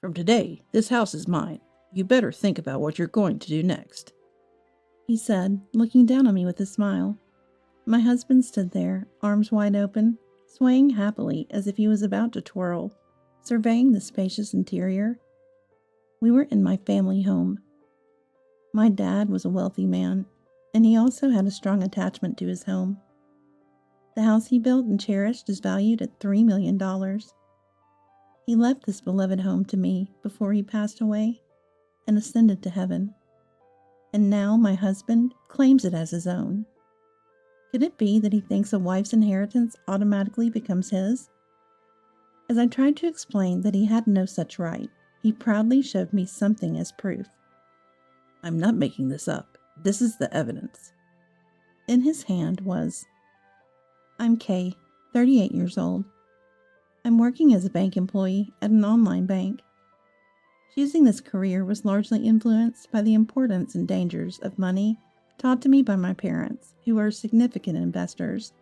From today, this house is mine. You better think about what you're going to do next," he said, looking down on me with a smile. My husband stood there, arms wide open, swaying happily as if he was about to twirl, surveying the spacious interior. We were in my family home. My dad was a wealthy man, and he also had a strong attachment to his home. The house he built and cherished is valued at $3 million. He left this beloved home to me before he passed away and ascended to heaven. And now my husband claims it as his own. Could it be that he thinks a wife's inheritance automatically becomes his? As I tried to explain that he had no such right, he proudly showed me something as proof. "I'm not making this up. This is the evidence." In his hand was, "I'm Kay, 38 years old. I'm working as a bank employee at an online bank. Choosing this career was largely influenced by the importance and dangers of money taught to me by my parents, who are significant investors.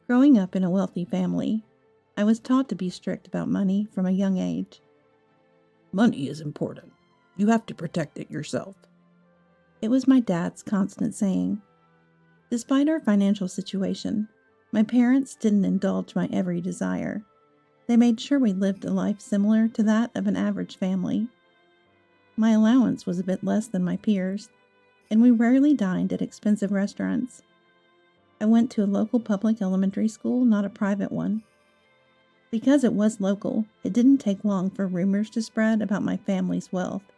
Growing up in a wealthy family, I was taught to be strict about money from a young age. "Money is important. You have to protect it yourself." It was my dad's constant saying. Despite our financial situation, my parents didn't indulge my every desire. They made sure we lived a life similar to that of an average family. My allowance was a bit less than my peers, and we rarely dined at expensive restaurants. I went to a local public elementary school, not a private one. Because it was local, it didn't take long for rumors to spread about my family's wealth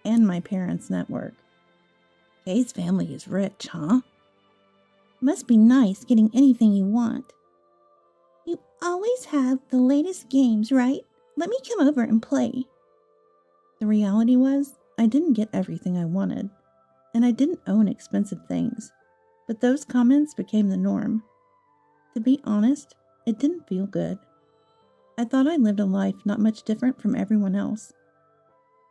and my parents' network. "Kay's family is rich, huh?" "Must be nice getting anything you want." "You always have the latest games, right? Let me come over and play." The reality was, I didn't get everything I wanted, and I didn't own expensive things, but those comments became the norm. To be honest, it didn't feel good. I thought I lived a life not much different from everyone else.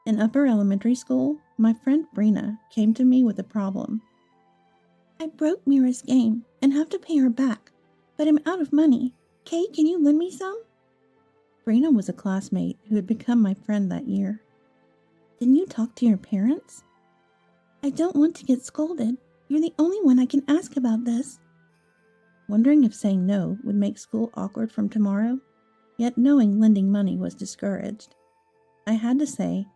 In upper elementary school, my friend Brina came to me with a problem. "I broke Mira's game and have to pay her back, but I'm out of money. Kay, can you lend me some?" Brina was a classmate who had become my friend that year. "Didn't you talk to your parents?" "I don't want to get scolded. You're the only one I can ask about this." Wondering if saying no would make school awkward from tomorrow, yet knowing lending money was discouraged, I had to say,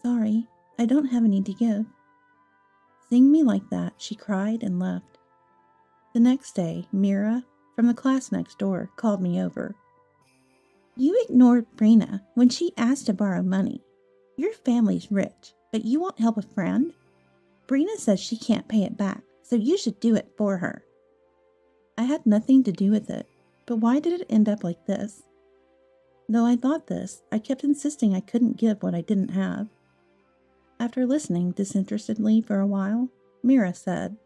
"Sorry, I don't have any to give." Seeing me like that, she cried and left. The next day, Mira, from the class next door, called me over. "You ignored Brina when she asked to borrow money. Your family's rich, but you won't help a friend? Brina says she can't pay it back, so you should do it for her." I had nothing to do with it, but why did it end up like this? Though I thought this, I kept insisting I couldn't give what I didn't have. After listening disinterestedly for a while, Mira said,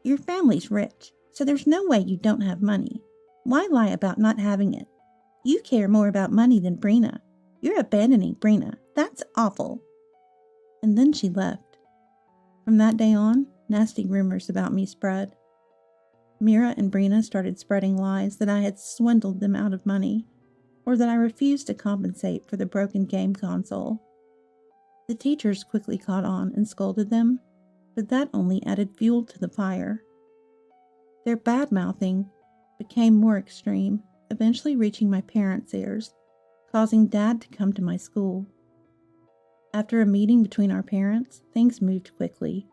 "Your family's rich, so there's no way you don't have money. Why lie about not having it? You care more about money than Brina. You're abandoning Brina. That's awful." And then she left. From that day on, nasty rumors about me spread. Mira and Brina started spreading lies that I had swindled them out of money, or that I refused to compensate for the broken game console. The teachers quickly caught on and scolded them, but that only added fuel to the fire. Their bad-mouthing became more extreme, eventually reaching my parents' ears, causing Dad to come to my school. After a meeting between our parents, things moved quickly.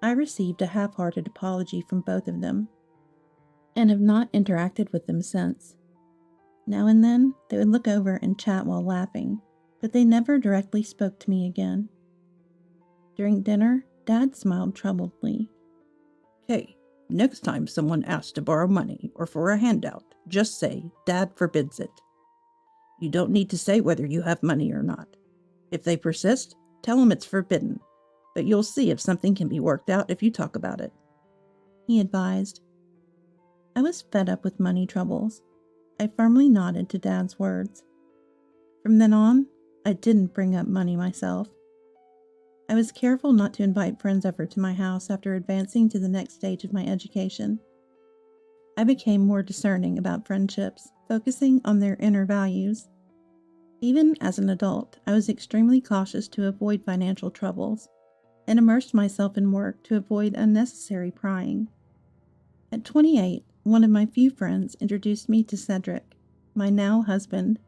I received a half-hearted apology from both of them, and have not interacted with them since. Now and then, they would look over and chat while laughing, but they never directly spoke to me again. During dinner, Dad smiled troubledly. "Kay, next time someone asks to borrow money or for a handout, just say, 'Dad forbids it.' You don't need to say whether you have money or not. If they persist, tell them it's forbidden, but you'll see if something can be worked out if you talk about it," he advised. I was fed up with money troubles. I firmly nodded to Dad's words. From then on, I didn't bring up money myself. I was careful not to invite friends over to my house after advancing to the next stage of my education. I became more discerning about friendships, focusing on their inner values. Even as an adult, I was extremely cautious to avoid financial troubles and immersed myself in work to avoid unnecessary prying. At 28, one of my few friends introduced me to Cedric, my now husband.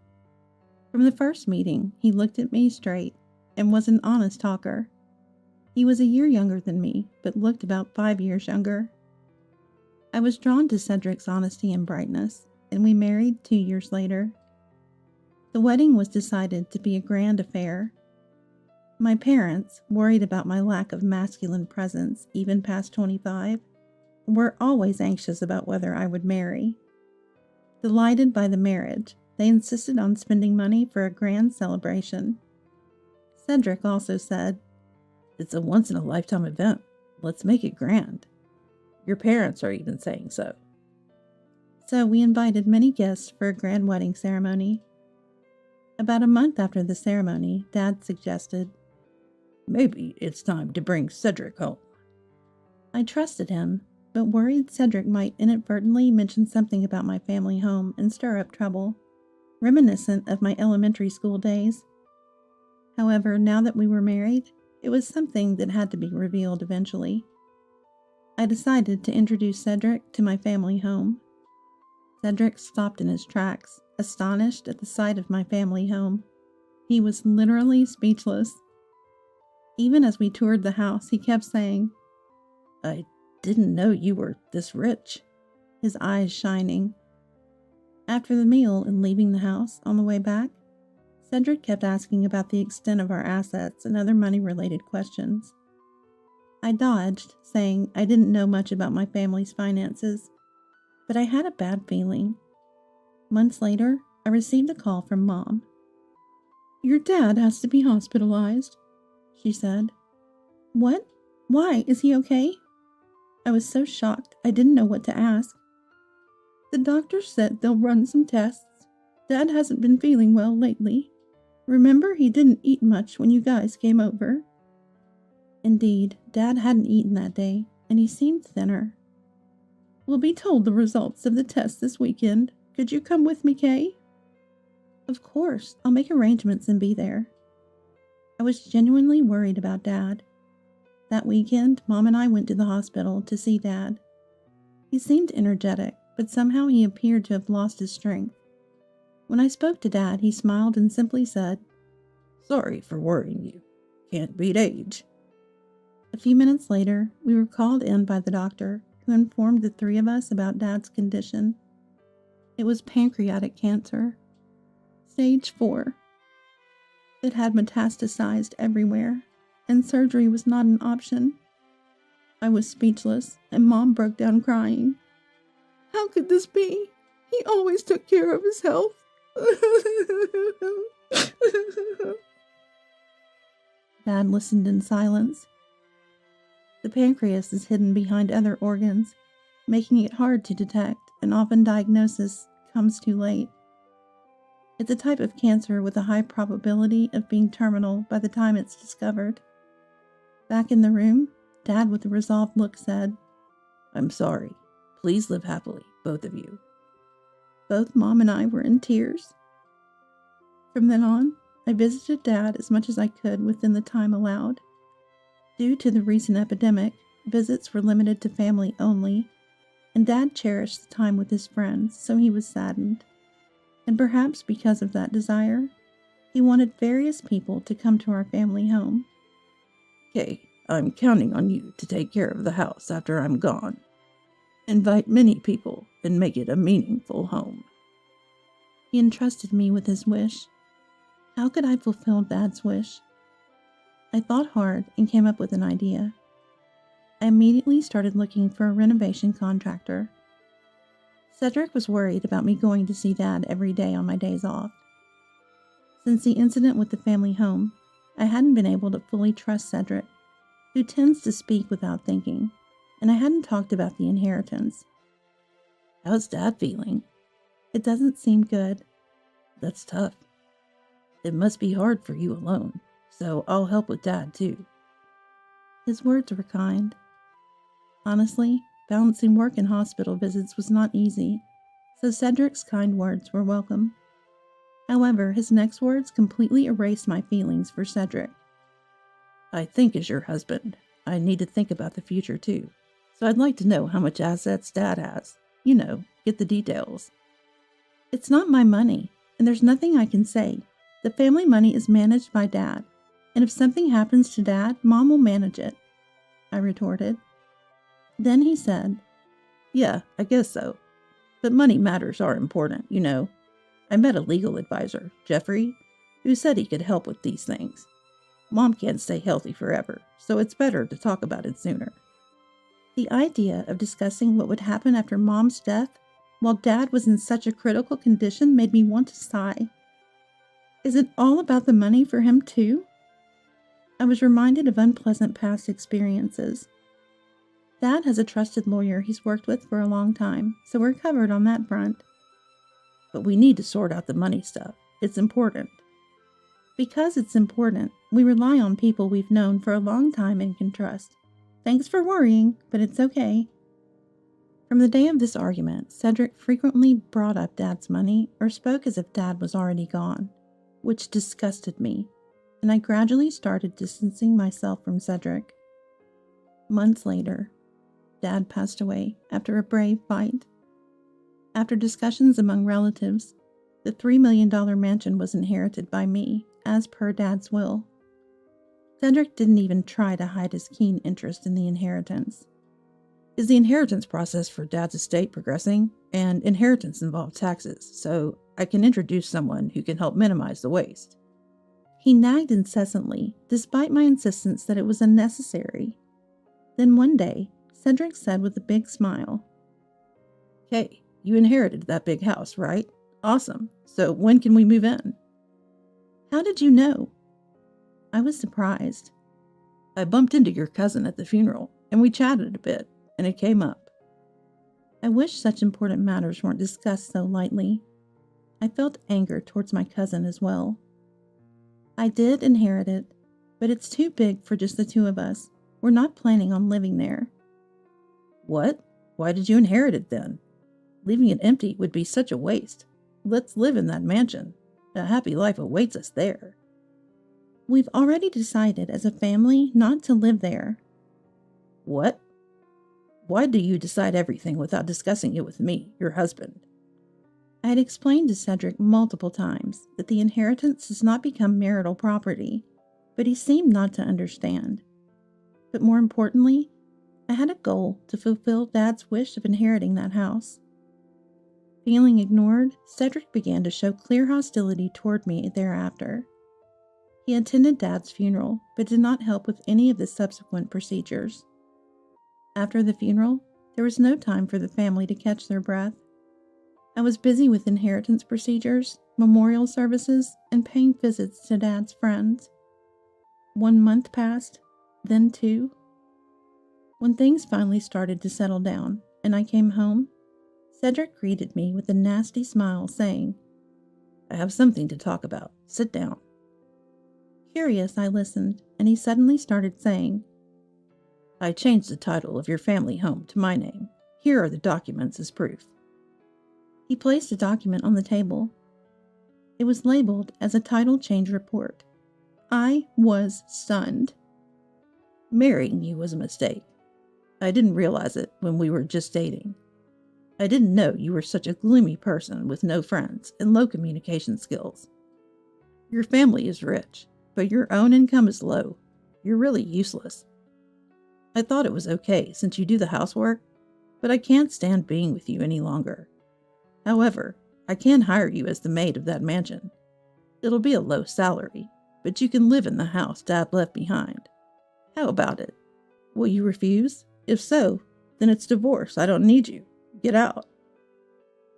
From the first meeting, he looked at me straight and was an honest talker. He was a year younger than me, but looked about 5 years younger. I was drawn to Cedric's honesty and brightness, and we married 2 years later. The wedding was decided to be a grand affair. My parents, worried about my lack of masculine presence even past 25, were always anxious about whether I would marry. Delighted by the marriage, they insisted on spending money for a grand celebration. Cedric also said, "It's a once-in-a-lifetime event. Let's make it grand. Your parents are even saying so." So we invited many guests for a grand wedding ceremony. About a month after the ceremony, Dad suggested, "Maybe it's time to bring Cedric home." I trusted him, but worried Cedric might inadvertently mention something about my family home and stir up trouble, reminiscent of my elementary school days. However, now that we were married, it was something that had to be revealed eventually. I decided to introduce Cedric to my family home. Cedric stopped in his tracks, astonished at the sight of my family home. He was literally speechless. Even as we toured the house, he kept saying, "I didn't know you were this rich," his eyes shining. After the meal and leaving the house, on the way back, Cedric kept asking about the extent of our assets and other money-related questions. I dodged, saying I didn't know much about my family's finances, but I had a bad feeling. Months later, I received a call from Mom. "Your dad has to be hospitalized," she said. "What? Why? Is he okay?" I was so shocked I didn't know what to ask. "The doctor said they'll run some tests. Dad hasn't been feeling well lately. Remember, he didn't eat much when you guys came over." Indeed, Dad hadn't eaten that day, and he seemed thinner. "We'll be told the results of the test this weekend. Could you come with me, Kay?" "Of course, I'll make arrangements and be there." I was genuinely worried about Dad. That weekend, Mom and I went to the hospital to see Dad. He seemed energetic, but somehow he appeared to have lost his strength. When I spoke to Dad, he smiled and simply said, "Sorry for worrying you. Can't beat age." A few minutes later, we were called in by the doctor, who informed the three of us about Dad's condition. It was pancreatic cancer, stage 4. It had metastasized everywhere, and surgery was not an option. I was speechless, and Mom broke down crying. "How could this be? He always took care of his health." Dad listened in silence. The pancreas is hidden behind other organs, making it hard to detect, and often diagnosis comes too late. It's a type of cancer with a high probability of being terminal by the time it's discovered. Back in the room, Dad, with a resolved look, said, "I'm sorry. Please live happily, both of you." Both Mom and I were in tears. From then on, I visited Dad as much as I could within the time allowed. Due to the recent epidemic, visits were limited to family only, and Dad cherished the time with his friends, so he was saddened. And perhaps because of that desire, he wanted various people to come to our family home. "Okay, I'm counting on you to take care of the house after I'm gone. Invite many people and make it a meaningful home." He entrusted me with his wish. How could I fulfill Dad's wish? I thought hard and came up with an idea. I immediately started looking for a renovation contractor. Cedric was worried about me going to see Dad every day on my days off. Since the incident with the family home, I hadn't been able to fully trust Cedric, who tends to speak without thinking, and I hadn't talked about the inheritance. "How's Dad feeling?" "It doesn't seem good." "That's tough. It must be hard for you alone, so I'll help with Dad too." His words were kind. Honestly, balancing work and hospital visits was not easy, so Cedric's kind words were welcome. However, his next words completely erased my feelings for Cedric. I think as your husband, I need to think about the future too. So I'd like to know how much assets Dad has. Get the details. It's not my money, and there's nothing I can say. The family money is managed by Dad, and if something happens to Dad, Mom will manage it, I retorted. Then he said, Yeah, I guess so. But money matters are important, I met a legal advisor, Jeffrey, who said he could help with these things. Mom can't stay healthy forever, so it's better to talk about it sooner. The idea of discussing what would happen after Mom's death while Dad was in such a critical condition made me want to sigh. Is it all about the money for him too? I was reminded of unpleasant past experiences. Dad has a trusted lawyer he's worked with for a long time, so we're covered on that front. But we need to sort out the money stuff. It's important. Because it's important, we rely on people we've known for a long time and can trust. Thanks for worrying, but it's okay. From the day of this argument, Cedric frequently brought up Dad's money or spoke as if Dad was already gone, which disgusted me, and I gradually started distancing myself from Cedric. Months later, Dad passed away after a brave fight. After discussions among relatives, the $3 million mansion was inherited by me, as per Dad's will. Cedric didn't even try to hide his keen interest in the inheritance. Is the inheritance process for Dad's estate progressing? And inheritance involves taxes, so I can introduce someone who can help minimize the waste. He nagged incessantly, despite my insistence that it was unnecessary. Then one day, Cedric said with a big smile, "Hey, you inherited that big house, right? Awesome. So when can we move in?" How did you know? I was surprised. I bumped into your cousin at the funeral, and we chatted a bit, and it came up. I wish such important matters weren't discussed so lightly. I felt anger towards my cousin as well. I did inherit it, but it's too big for just the two of us. We're not planning on living there. What? Why did you inherit it then? Leaving it empty would be such a waste. Let's live in that mansion. A happy life awaits us there. We've already decided as a family not to live there. What? Why do you decide everything without discussing it with me, your husband? I had explained to Cedric multiple times that the inheritance does not become marital property, but he seemed not to understand. But more importantly, I had a goal to fulfill Dad's wish of inheriting that house. Feeling ignored, Cedric began to show clear hostility toward me thereafter. He attended Dad's funeral, but did not help with any of the subsequent procedures. After the funeral, there was no time for the family to catch their breath. I was busy with inheritance procedures, memorial services, and paying visits to Dad's friends. 1 month passed, then 2. When things finally started to settle down, and I came home, Cedric greeted me with a nasty smile, saying, "I have something to talk about. Sit down." Curious, I listened, and he suddenly started saying, "I changed the title of your family home to my name. Here are the documents as proof." He placed a document on the table. It was labeled as a title change report. I was stunned. Marrying you was a mistake. I didn't realize it when we were just dating. I didn't know you were such a gloomy person with no friends and low communication skills. Your family is rich, but your own income is low. You're really useless. I thought it was okay since you do the housework, but I can't stand being with you any longer. However, I can hire you as the maid of that mansion. It'll be a low salary, but you can live in the house Dad left behind. How about it? Will you refuse? If so, then it's divorce. I don't need you. Get out."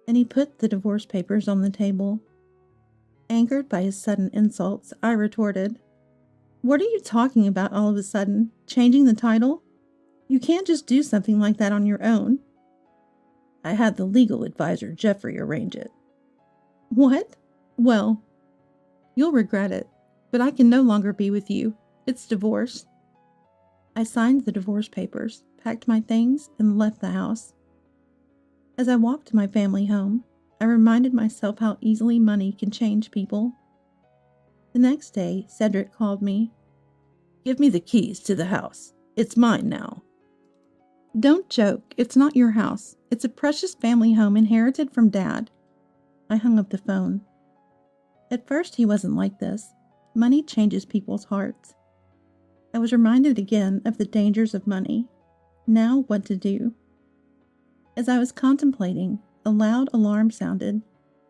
And he put the divorce papers on the table. Angered by his sudden insults, I retorted, "What are you talking about all of a sudden? Changing the title? You can't just do something like that on your own." I had the legal advisor Jeffrey arrange it. "What? Well, you'll regret it, but I can no longer be with you. It's divorce." I signed the divorce papers, packed my things, and left the house. As I walked to my family home, I reminded myself how easily money can change people. The next day, Cedric called me. "Give me the keys to the house. It's mine now." "Don't joke. It's not your house. It's a precious family home inherited from Dad." I hung up the phone. At first, he wasn't like this. Money changes people's hearts. I was reminded again of the dangers of money. Now, what to do? As I was contemplating, a loud alarm sounded,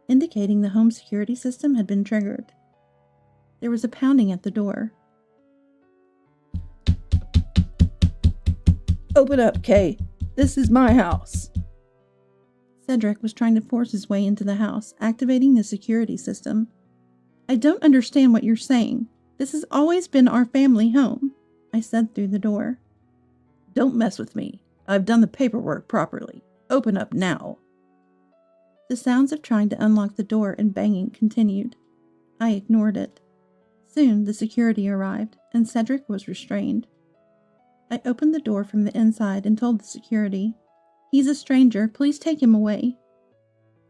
indicating the home security system had been triggered. There was a pounding at the door. "Open up, Kay. This is my house." Cedric was trying to force his way into the house, activating the security system. "I don't understand what you're saying. This has always been our family home," I said through the door. "Don't mess with me. I've done the paperwork properly. Open up now." The sounds of trying to unlock the door and banging continued. I ignored it. Soon the security arrived, and Cedric was restrained. I opened the door from the inside and told the security, "He's a stranger. Please take him away."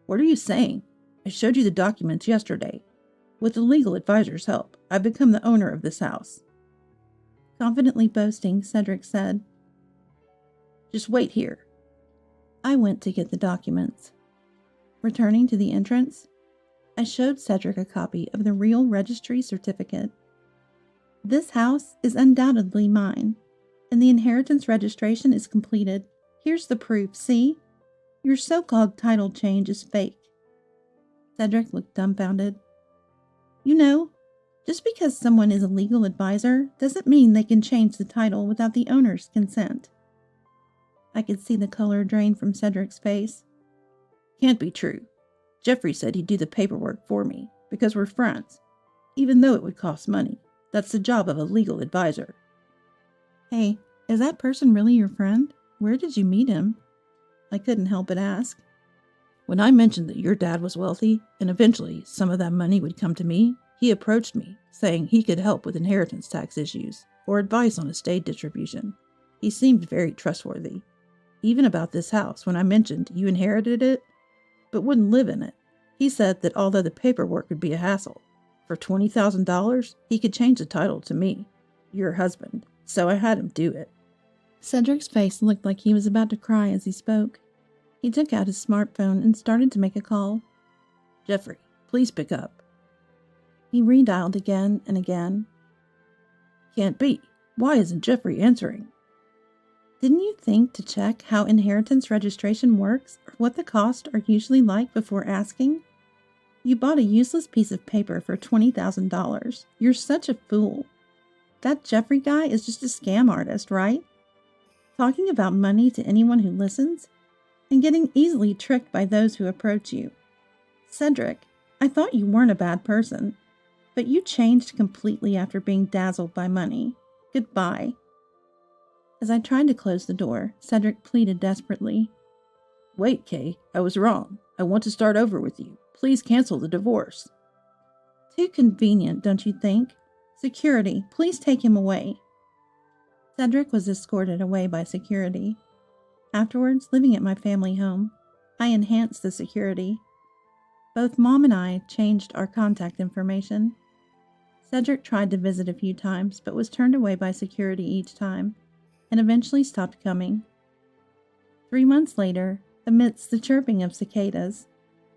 "What are you saying? I showed you the documents yesterday. With the legal advisor's help, I've become the owner of this house." Confidently boasting, Cedric said, "Just wait here." I went to get the documents. Returning to the entrance, I showed Cedric a copy of the real registry certificate. "This house is undoubtedly mine, and the inheritance registration is completed. Here's the proof, see? Your so-called title change is fake." Cedric looked dumbfounded. "You know, just because someone is a legal advisor doesn't mean they can change the title without the owner's consent." I could see the color drain from Cedric's face. "Can't be true. Jeffrey said he'd do the paperwork for me, because we're friends. Even though it would cost money, that's the job of a legal advisor." "Hey, is that person really your friend? Where did you meet him?" I couldn't help but ask. "When I mentioned that your dad was wealthy, and eventually some of that money would come to me, he approached me, saying he could help with inheritance tax issues, or advice on estate distribution. He seemed very trustworthy. Even about this house, when I mentioned you inherited it, but wouldn't live in it, he said that although the paperwork would be a hassle, for $20,000, he could change the title to me, your husband, so I had him do it." Cedric's face looked like he was about to cry as he spoke. He took out his smartphone and started to make a call. "Jeffrey, please pick up." He redialed again and again. "Can't be. Why isn't Jeffrey answering?" "Didn't you think to check how inheritance registration works or what the costs are usually like before asking? You bought a useless piece of paper for $20,000. You're such a fool. That Jeffrey guy is just a scam artist, right? Talking about money to anyone who listens, and getting easily tricked by those who approach you. Cedric, I thought you weren't a bad person, but you changed completely after being dazzled by money. Goodbye." As I tried to close the door, Cedric pleaded desperately. "Wait, Kay, I was wrong. I want to start over with you. Please cancel the divorce." "Too convenient, don't you think? Security, please take him away." Cedric was escorted away by security. Afterwards, living at my family home, I enhanced the security. Both Mom and I changed our contact information. Cedric tried to visit a few times, but was turned away by security each time, and eventually stopped coming. 3 months later, amidst the chirping of cicadas,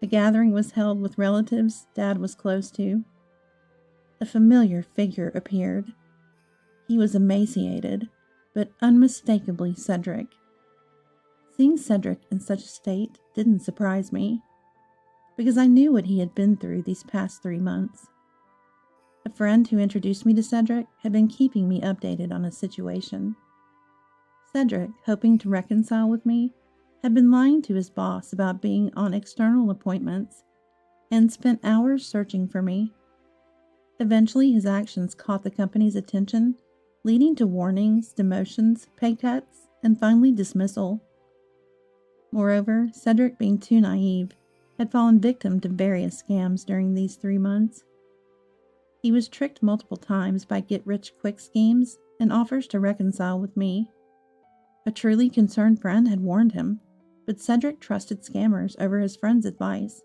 a gathering was held with relatives Dad was close to. A familiar figure appeared. He was emaciated, but unmistakably Cedric. Seeing Cedric in such a state didn't surprise me, because I knew what he had been through these past 3 months. A friend who introduced me to Cedric had been keeping me updated on his situation. Cedric, hoping to reconcile with me, had been lying to his boss about being on external appointments and spent hours searching for me. Eventually, his actions caught the company's attention, leading to warnings, demotions, pay cuts, and finally dismissal. Moreover, Cedric, being too naive, had fallen victim to various scams during these 3 months. He was tricked multiple times by get-rich-quick schemes and offers to reconcile with me. A truly concerned friend had warned him, but Cedric trusted scammers over his friend's advice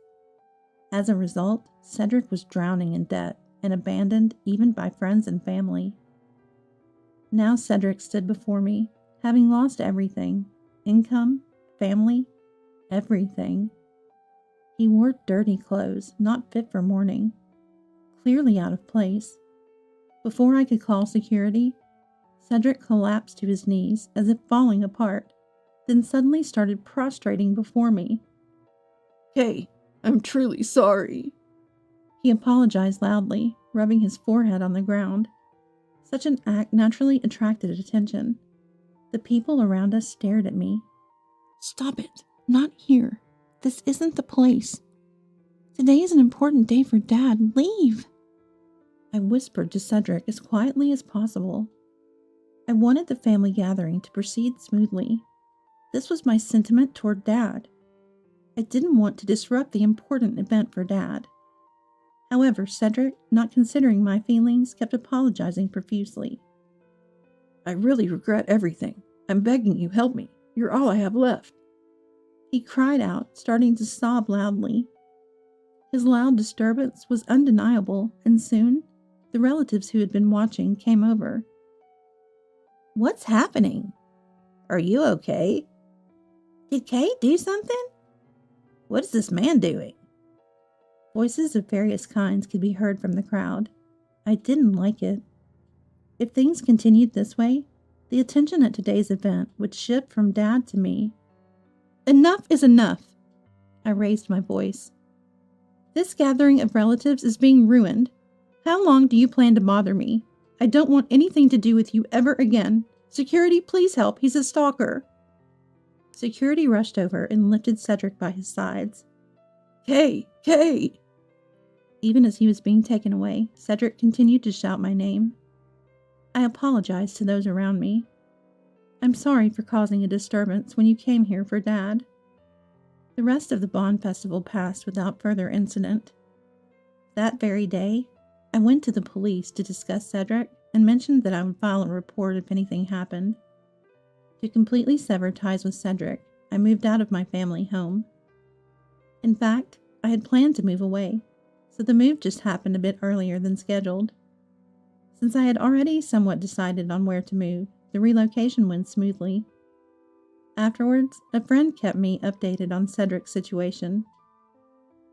As a result, Cedric was drowning in debt and abandoned even by friends and family. Now Cedric stood before me, having lost everything: income, family, everything. He wore dirty clothes, not fit for mourning, clearly out of place. Before I could call security, Cedric collapsed to his knees as if falling apart, then suddenly started prostrating before me. "Kay, I'm truly sorry." He apologized loudly, rubbing his forehead on the ground. Such an act naturally attracted attention. The people around us stared at me. "Stop it. Not here. This isn't the place. Today is an important day for Dad. Leave." I whispered to Cedric as quietly as possible. I wanted the family gathering to proceed smoothly. This was my sentiment toward Dad. I didn't want to disrupt the important event for Dad. However, Cedric, not considering my feelings, kept apologizing profusely. "I really regret everything. I'm begging you, help me. You're all I have left." He cried out, starting to sob loudly. His loud disturbance was undeniable, and soon, the relatives who had been watching came over. "What's happening? Are you okay? Did Kay do something? What is this man doing?" Voices of various kinds could be heard from the crowd. I didn't like it. If things continued this way, the attention at today's event would shift from Dad to me. "Enough is enough." I raised my voice. "This gathering of relatives is being ruined. How long do you plan to bother me? I don't want anything to do with you ever again. Security, please help. He's a stalker." Security rushed over and lifted Cedric by his sides. "Kay! Kay!" Even as he was being taken away, Cedric continued to shout my name. I apologized to those around me. "I'm sorry for causing a disturbance when you came here for Dad." The rest of the Bond Festival passed without further incident. That very day, I went to the police to discuss Cedric and mentioned that I would file a report if anything happened. To completely sever ties with Cedric, I moved out of my family home. In fact, I had planned to move away, so the move just happened a bit earlier than scheduled. Since I had already somewhat decided on where to move, the relocation went smoothly. Afterwards, a friend kept me updated on Cedric's situation.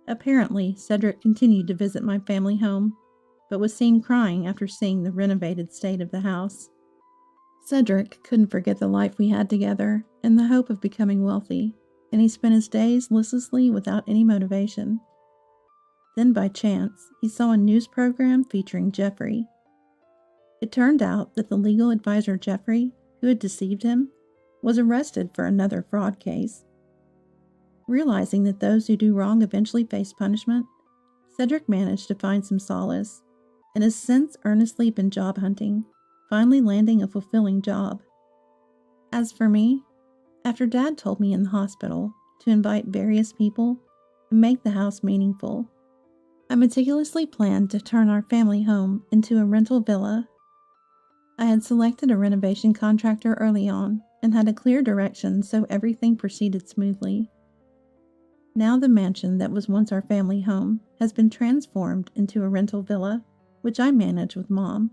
Apparently, Cedric continued to visit my family home, but was seen crying after seeing the renovated state of the house. Cedric couldn't forget the life we had together and the hope of becoming wealthy, and he spent his days listlessly without any motivation. Then by chance, he saw a news program featuring Jeffrey. It turned out that the legal advisor Jeffrey, who had deceived him, was arrested for another fraud case. Realizing that those who do wrong eventually face punishment, Cedric managed to find some solace, and has since earnestly been job hunting, finally landing a fulfilling job. As for me, after Dad told me in the hospital to invite various people and make the house meaningful, I meticulously planned to turn our family home into a rental villa. I had selected a renovation contractor early on and had a clear direction so everything proceeded smoothly. Now the mansion that was once our family home has been transformed into a rental villa, which I manage with Mom.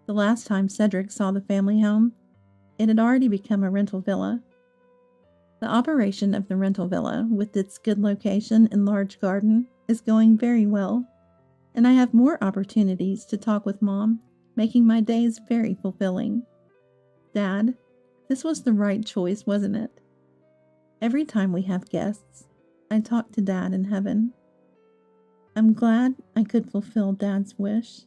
The last time Cedric saw the family home, it had already become a rental villa. The operation of the rental villa, with its good location and large garden, is going very well, and I have more opportunities to talk with Mom, making my days very fulfilling. Dad, this was the right choice, wasn't it? Every time we have guests, I talk to Dad in heaven. I'm glad I could fulfill Dad's wish.